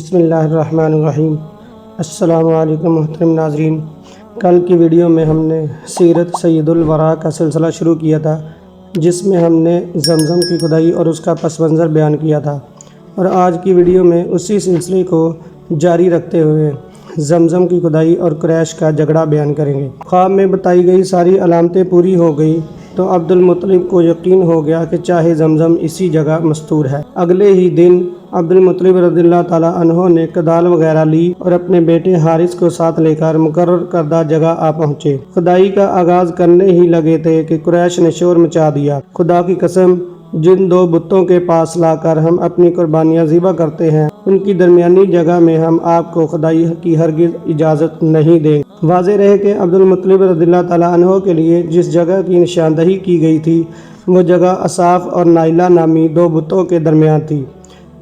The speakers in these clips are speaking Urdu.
بسم اللہ الرحمن الرحیم۔ السلام علیکم محترم ناظرین، کل کی ویڈیو میں ہم نے سیرت سید الورا کا سلسلہ شروع کیا تھا، جس میں ہم نے زمزم کی کھدائی اور اس کا پس منظر بیان کیا تھا، اور آج کی ویڈیو میں اسی سلسلے کو جاری رکھتے ہوئے زمزم کی کھدائی اور قریش کا جھگڑا بیان کریں گے۔ خواب میں بتائی گئی ساری علامتیں پوری ہو گئی تو عبد المطلب کو یقین ہو گیا کہ چاہے زمزم اسی جگہ مستور ہے۔ اگلے ہی دن عبد المطلب رضی اللہ تعالیٰ عنہ نے کدال وغیرہ لی اور اپنے بیٹے حارث کو ساتھ لے کر مقرر کردہ جگہ آ پہنچے۔ کھدائی کا آغاز کرنے ہی لگے تھے کہ قریش نے شور مچا دیا، خدا کی قسم، جن دو بتوں کے پاس لا کر ہم اپنی قربانیاں ذبح کرتے ہیں، ان کی درمیانی جگہ میں ہم آپ کو کھدائی کی ہرگز اجازت نہیں دیں۔ واضح رہے کہ عبد المطلب رضی اللہ تعالیٰ عنہ کے لیے جس جگہ کی نشاندہی کی گئی تھی وہ جگہ اصاف اور نائلہ نامی دو بتوں کے درمیان تھی۔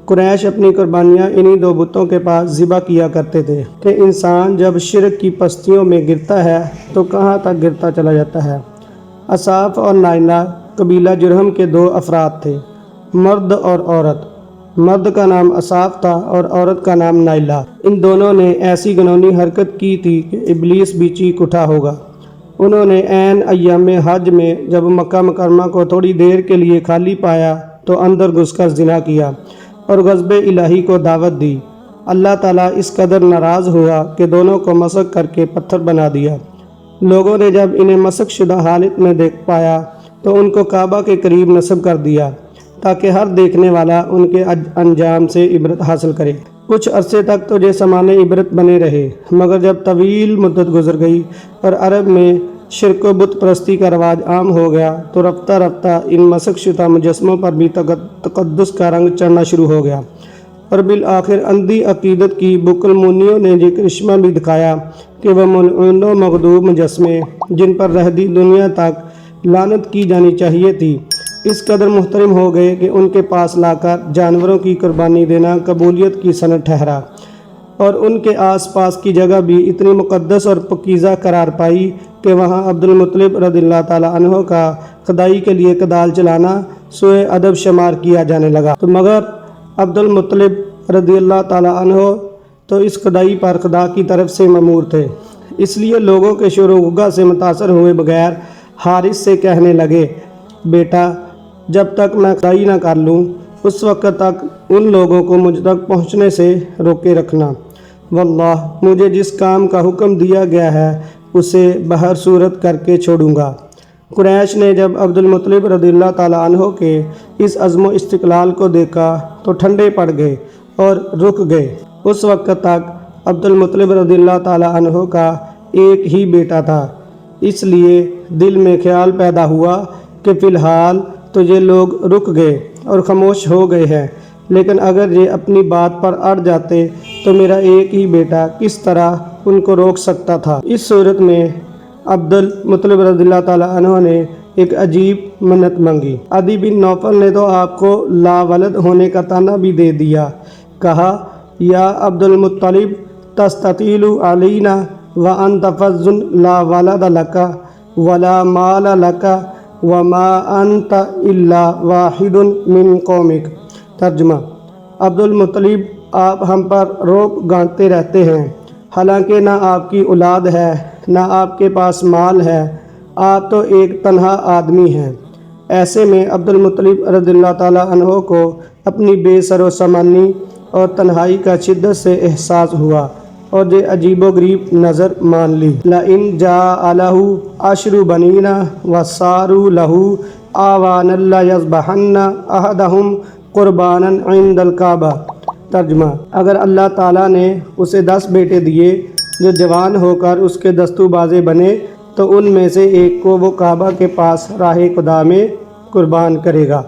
قریش اپنی قربانیاں انہی دو بتوں کے پاس ذبح کیا کرتے تھے کہ انسان جب شرک کی پستیوں میں گرتا ہے تو کہاں تک گرتا چلا جاتا ہے۔ اصاف اور نائلہ قبیلہ جرہم کے دو افراد تھے، مرد اور عورت۔ مرد کا نام اصاف تھا اور عورت کا نام نائلہ۔ ان دونوں نے ایسی گنہانی حرکت کی تھی کہ ابلیس بھی چیخ اٹھا ہوگا۔ انہوں نے عین ایام حج میں جب مکہ مکرمہ کو تھوڑی دیر کے لیے خالی پایا تو اندر گھس کر زنا کیا اور غضب الہی کو دعوت دی۔ اللہ تعالیٰ اس قدر ناراض ہوا کہ دونوں کو مسخ کر کے پتھر بنا دیا۔ لوگوں نے جب انہیں مسخ شدہ حالت میں دیکھ پایا تو ان کو کعبہ کے قریب نصب کر دیا تاکہ ہر دیکھنے والا ان کے انجام سے عبرت حاصل کرے۔ کچھ عرصے تک تو یہ سامان عبرت بنے رہے، مگر جب طویل مدت گزر گئی اور عرب میں شرک و بت پرستی کا رواج عام ہو گیا تو رفتہ رفتہ ان مسخ شدہ مجسموں پر بھی تقدس کا رنگ چڑھنا شروع ہو گیا، اور بالآخر اندھی عقیدت کی بکل مونیوں نے یہ کرشمہ بھی دکھایا کہ وہ ملعون و مغضوب مجسمے، جن پر رہدی دنیا تک لعنت کی جانی چاہیے تھی، اس قدر محترم ہو گئے کہ ان کے پاس لا کر جانوروں کی قربانی دینا قبولیت کی صنعت ٹھہرا، اور ان کے آس پاس کی جگہ بھی اتنی مقدس اور پاکیزہ قرار پائی کہ وہاں عبد المطلب رضی اللہ تعالیٰ عنہ کا کھدائی کے لیے کدال چلانا سوء ادب شمار کیا جانے لگا۔ تو مگر عبد المطلب رضی اللہ تعالیٰ عنہ تو اس کھدائی پر خدا کی طرف سے مأمور تھے، اس لیے لوگوں کے شور و غگہ سے متاثر ہوئے بغیر حارث سے کہنے لگے، بیٹا، جب تک میں کھدائی نہ کر لوں اس وقت تک ان لوگوں کو مجھ تک پہنچنے سے روکے رکھنا۔ واللہ، مجھے جس کام کا حکم دیا گیا ہے اسے بہر صورت کر کے چھوڑوں گا۔ قریش نے جب عبد المطلب رضی اللہ تعالیٰ عنہ کے اس عزم و استقلال کو دیکھا تو ٹھنڈے پڑ گئے اور رک گئے۔ اس وقت تک عبد المطلب رضی اللہ تعالیٰ عنہ کا ایک ہی بیٹا تھا، اس لیے دل میں خیال پیدا ہوا کہ فی الحال تو یہ لوگ رک گئے اور خاموش ہو گئے ہیں، لیکن اگر یہ اپنی بات پر اڑ جاتے تو میرا ایک ہی بیٹا کس طرح ان کو روک سکتا تھا۔ اس صورت میں عبد المطلب رضی اللہ تعالیٰ عنہ نے ایک عجیب منت مانگی۔ عدی بن نوفل نے تو آپ کو لا ولد ہونے کا طعنہ بھی دے دیا، کہا، یا عبد المطلب، تستطیل علینا وانت فظ لا ولد لک ولا مال لک وما انت الا واحد من قومک۔ ترجمہ: عبد المطلب، آپ ہم پر روب گانٹتے رہتے ہیں، حالانکہ نہ آپ کی اولاد ہے نہ آپ کے پاس مال ہے، آپ تو ایک تنہا آدمی ہیں۔ ایسے میں عبد المطلب رضی اللہ تعالیٰ عنہ کو اپنی بے سر و سامانی اور تنہائی کا شدت سے احساس ہوا اور یہ عجیب و غریب نظر مان لی۔ لئن جاء لہ عشر بنین وصاروا لہ آوانا لیذبحن احدہم قربانا عند الکعبہ۔ ترجمہ: اگر اللہ تعالیٰ نے اسے 10 بیٹے دیے جو جوان ہو کر اس کے دستو بازے بنے تو ان میں سے ایک کو وہ کعبہ کے پاس راہ خدا میں قربان کرے گا۔